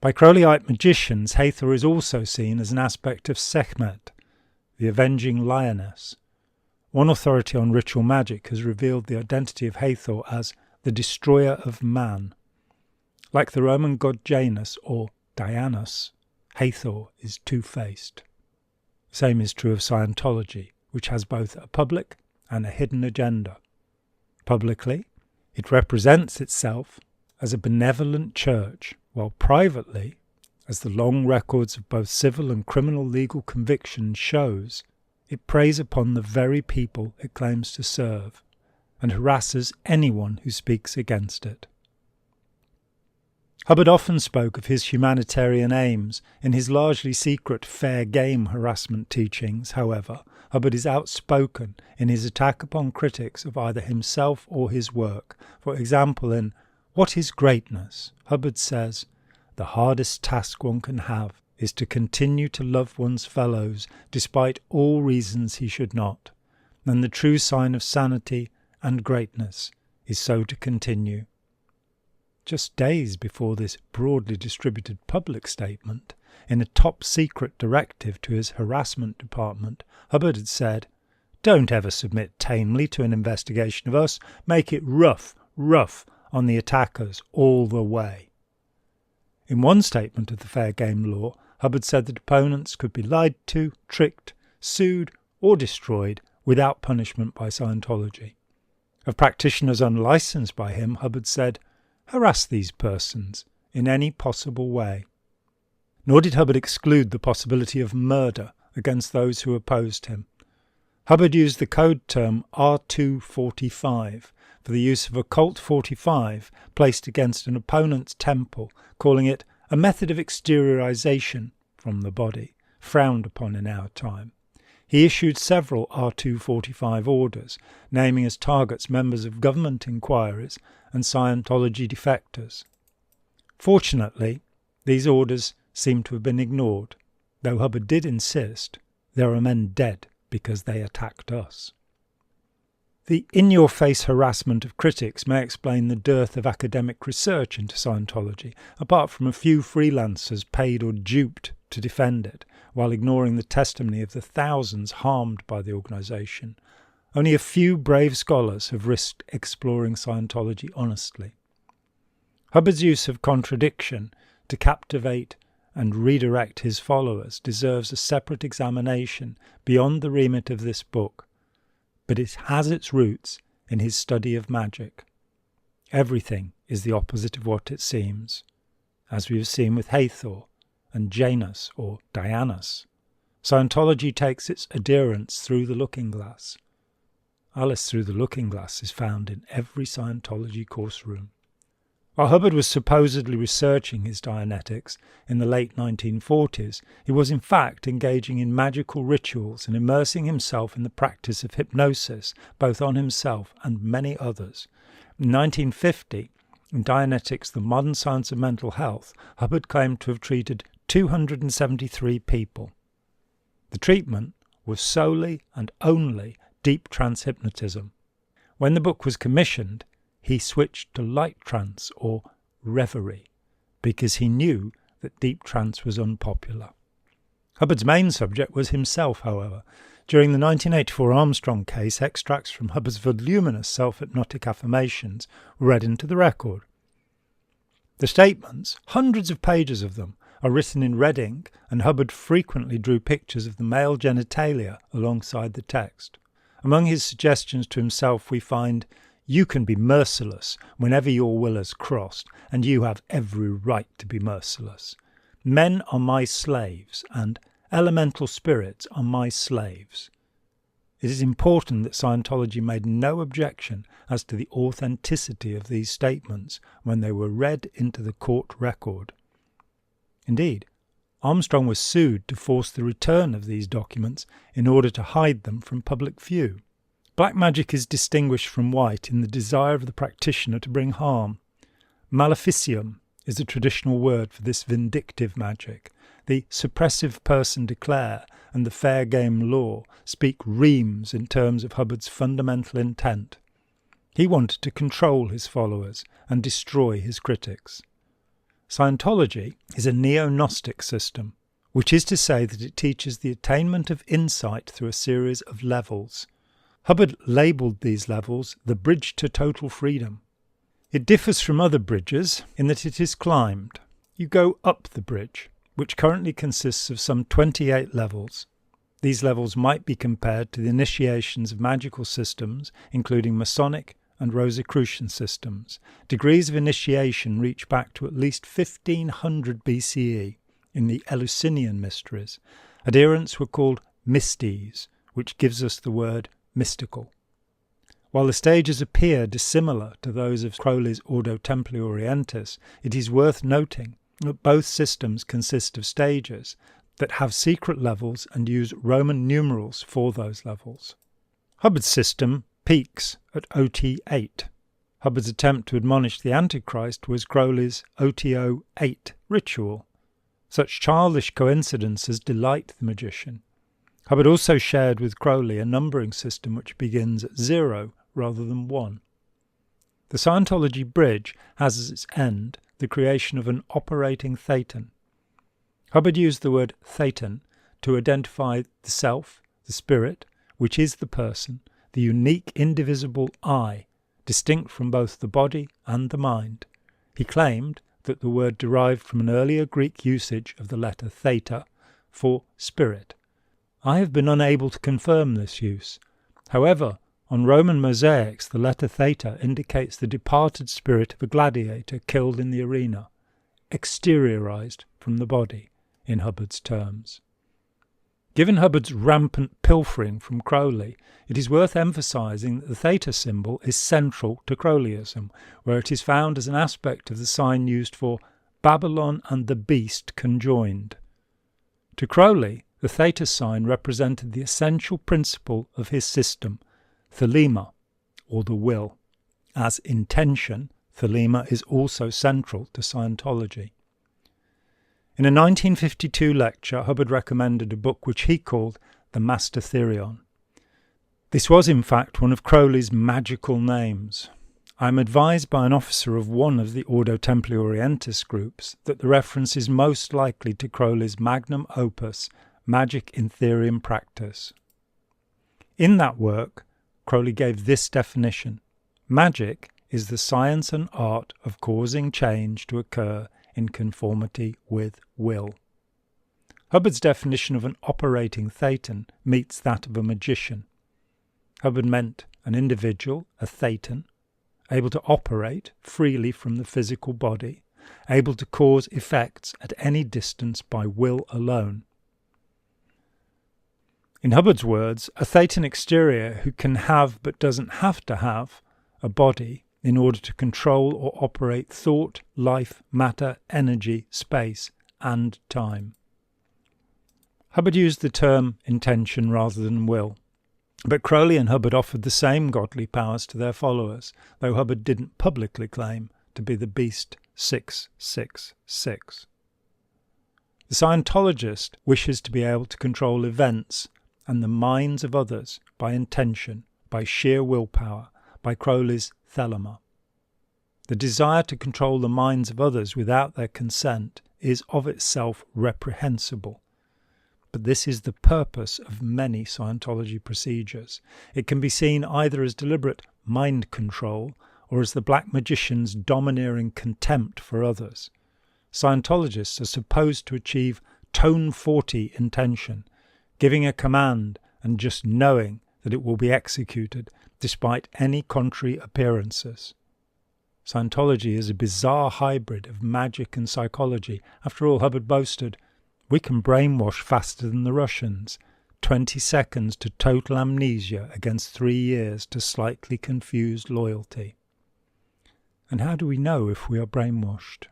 By Crowleyite magicians, Hathor is also seen as an aspect of Sekhmet, the avenging lioness. One authority on ritual magic has revealed the identity of Hathor as the destroyer of man. Like the Roman god Janus or Dianus, Hathor is two-faced. The same is true of Scientology, which has both a public and a hidden agenda. Publicly, it represents itself as a benevolent church, while privately, as the long records of both civil and criminal legal convictions shows, it preys upon the very people it claims to serve and harasses anyone who speaks against it. Hubbard often spoke of his humanitarian aims. In his largely secret fair game harassment teachings, however, Hubbard is outspoken in his attack upon critics of either himself or his work. For example, in What is Greatness? Hubbard says, "The hardest task one can have is to continue to love one's fellows despite all reasons he should not. And the true sign of sanity and greatness is so to continue." Just days before this broadly distributed public statement, in a top-secret directive to his harassment department, Hubbard had said, "Don't ever submit tamely to an investigation of us. Make it rough on the attackers all the way." In one statement of the fair game law, Hubbard said that opponents could be lied to, tricked, sued, or destroyed without punishment by Scientology. Of practitioners unlicensed by him, Hubbard said, "Harass these persons in any possible way." Nor did Hubbard exclude the possibility of murder against those who opposed him. Hubbard used the code term R245 for the use of a Colt 45 placed against an opponent's temple, calling it a method of exteriorization from the body, frowned upon in our time. He issued several R245 orders, naming as targets members of government inquiries and Scientology defectors. Fortunately, these orders seem to have been ignored, though Hubbard did insist there are men dead because they attacked us. The in-your-face harassment of critics may explain the dearth of academic research into Scientology, apart from a few freelancers paid or duped to defend it, while ignoring the testimony of the thousands harmed by the organisation. Only a few brave scholars have risked exploring Scientology honestly. Hubbard's use of contradiction to captivate and redirect his followers deserves a separate examination beyond the remit of this book, but it has its roots in his study of magic. Everything is the opposite of what it seems, as we have seen with Hathor and Janus or Dianus. Scientology takes its adherents through the looking glass. Alice Through the Looking Glass is found in every Scientology course room. While Hubbard was supposedly researching his Dianetics in the late 1940s, he was in fact engaging in magical rituals and immersing himself in the practice of hypnosis, both on himself and many others. In 1950, in Dianetics, The Modern Science of Mental Health, Hubbard claimed to have treated 273 people. The treatment was solely and only deep trance hypnotism. When the book was commissioned, he switched to light trance or reverie because he knew that deep trance was unpopular. Hubbard's main subject was himself, however. During the 1984 Armstrong case, extracts from Hubbard's voluminous self-hypnotic affirmations were read into the record. The statements, hundreds of pages of them, are written in red ink, and Hubbard frequently drew pictures of the male genitalia alongside the text. Among his suggestions to himself we find, "You can be merciless whenever your will is crossed, and you have every right to be merciless. Men are my slaves, and elemental spirits are my slaves." It is important that Scientology made no objection as to the authenticity of these statements when they were read into the court record. Indeed, Armstrong was sued to force the return of these documents in order to hide them from public view. Black magic is distinguished from white in the desire of the practitioner to bring harm. Maleficium is a traditional word for this vindictive magic. The suppressive person declare and the fair game law speak reams in terms of Hubbard's fundamental intent. He wanted to control his followers and destroy his critics. Scientology is a neo-Gnostic system, which is to say that it teaches the attainment of insight through a series of levels. Hubbard labelled these levels the bridge to total freedom. It differs from other bridges in that it is climbed. You go up the bridge, which currently consists of some 28 levels. These levels might be compared to the initiations of magical systems, including Masonic and Rosicrucian systems. Degrees of initiation reach back to at least 1500 BCE in the Eleusinian mysteries. Adherents were called mystes, which gives us the word mystical. While the stages appear dissimilar to those of Crowley's Ordo Templi Orientis, it is worth noting that both systems consist of stages that have secret levels and use Roman numerals for those levels. Hubbard's system peaks at OT 8. Hubbard's attempt to admonish the Antichrist was Crowley's OTO 8 ritual. Such childish coincidences delight the magician. Hubbard also shared with Crowley a numbering system which begins at 0 rather than 1. The Scientology bridge has as its end the creation of an operating thetan. Hubbard used the word thetan to identify the self, the spirit, which is the person, the unique indivisible I, distinct from both the body and the mind. He claimed that the word derived from an earlier Greek usage of the letter theta for spirit. I have been unable to confirm this use. However, on Roman mosaics the letter theta indicates the departed spirit of a gladiator killed in the arena, exteriorized from the body, in Hubbard's terms. Given Hubbard's rampant pilfering from Crowley, it is worth emphasizing that the theta symbol is central to Crowleyism, where it is found as an aspect of the sign used for Babylon and the beast conjoined. To Crowley, the theta sign represented the essential principle of his system, thelema, or the will. As intention, thelema is also central to Scientology. In a 1952 lecture, Hubbard recommended a book which he called The Master Therion. This was in fact one of Crowley's magical names. I am advised by an officer of one of the Ordo Templi Orientis groups that the reference is most likely to Crowley's magnum opus, Magic in Theory and Practice. In that work, Crowley gave this definition: magic is the science and art of causing change to occur in conformity with will. Hubbard's definition of an operating thetan meets that of a magician. Hubbard meant an individual, a thetan, able to operate freely from the physical body, able to cause effects at any distance by will alone. In Hubbard's words, a thetan exterior who can have but doesn't have to have a body in order to control or operate thought, life, matter, energy, space, and time. Hubbard used the term intention rather than will, but Crowley and Hubbard offered the same godly powers to their followers, though Hubbard didn't publicly claim to be the Beast 666. The Scientologist wishes to be able to control events and the minds of others by intention, by sheer willpower, by Crowley's thelema. The desire to control the minds of others without their consent is of itself reprehensible. But this is the purpose of many Scientology procedures. It can be seen either as deliberate mind control or as the black magician's domineering contempt for others. Scientologists are supposed to achieve tone 40 intention, giving a command and just knowing that it will be executed despite any contrary appearances. Scientology is a bizarre hybrid of magic and psychology. After all, Hubbard boasted, "We can brainwash faster than the Russians. 20 seconds to total amnesia against 3 years to slightly confused loyalty." And how do we know if we are brainwashed?